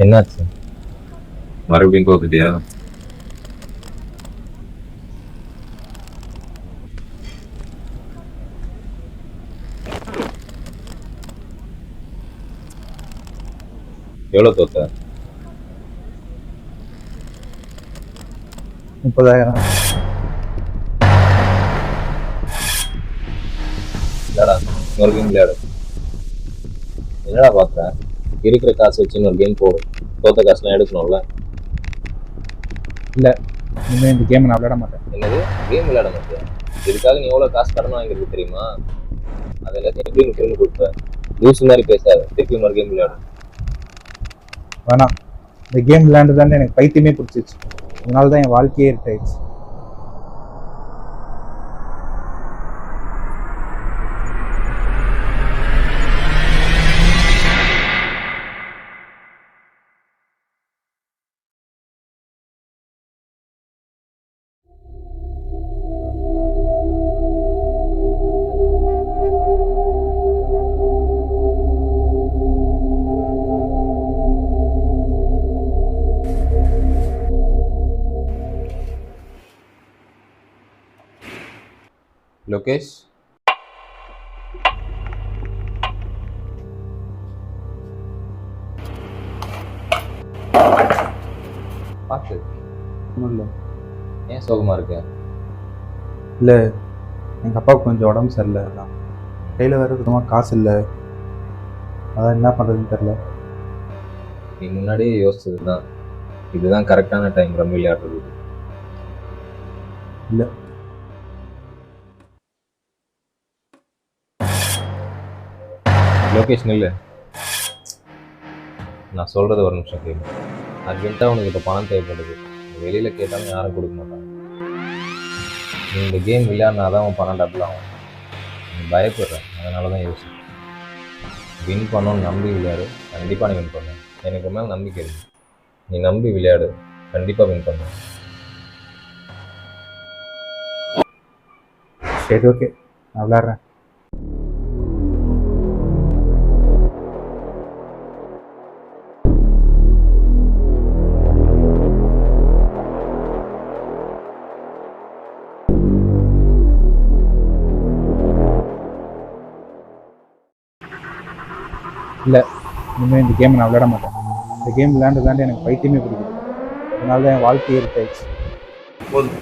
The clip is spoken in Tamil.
என்னாச்சு? மறுபடியும் தோத்துட்டியா? எவ்வளவு தோத்த? 30,000. இல்லடா, இன்னொரு கேம் விளையாடு. என்னடா பார்த்த? இருக்கிற காசு வச்சு இன்னொரு கேம் போடு. தோத்த காசுலாம் எடுக்கணும்ல. இல்லை, இனிமேல் இந்த கேம் நான் விளையாட மாட்டேன். என்னது, கேம் விளையாட மாட்டியா? இதுக்காக நீ எவ்வளோ காசு கடன் வாங்கிருக்கு தெரியுமா? அதை எல்லாத்தையும் எப்படி நீ திரும்ப கொடுப்ப? லூசு மாதிரி பேசாத. திருப்பி இன்னொரு கேம் விளையாடு. வேணாம், இந்த கேம் விளையாண்டுதானே எனக்கு பைத்தியமே பிடிச்சிச்சு. அதனால தான் என் வாழ்க்கையே இருட்டாயிடுச்சு. லோகேஷ், பார்த்து. ஒன்றும் இல்லை. ஏன் சோகமா இருக்க? இல்லை, எங்கள் அப்பாவுக்கு கொஞ்சம் உடம்பு சரியில்லை. அதான் கையில் வேறு சுத்தமாக காசு இல்லை. அதான் என்ன பண்ணுறதுன்னு தெரில. நீ முன்னாடியே யோசிச்சது தான். இதுதான் கரெக்டான டைம் ரம்மி விளையாடுறது. இல்லை, லோகேஷ் நில்லு. நான் சொல்றது ஒரு நிமிஷம் கேளு. அர்ஜென்ட்டாக உனக்கு இப்போ பணம் தேவைப்படுது. வெளியில் கேட்டாலும் யாரும் கொடுக்க மாட்டாங்க. நீ இந்த கேம் விளையாடினா தான் உன் பணம் டபுள் ஆகும். நீ பயப்படுற, அதனால தான் யோசி. வின் பண்ணணும்னு நம்பி விளையாடு, கண்டிப்பாக நீ வின் பண்ண. எனக்கு மேலே நம்பிக்கை இருக்கு. நீ நம்பி விளையாடு, கண்டிப்பாக வின் பண்ண. சரி, ஓகே, நான் விளையாடுறேன். இல்லை, இனிமேல் இந்த கேம் நான் விளையாட மாட்டேன். இந்த கேம் விளையாண்டுதாண்டே எனக்கு பைத்தியமே பிடிக்குது. அதனால தான் என் வாழ்க்கையே இருட்டாயிடுச்சு. போதும்.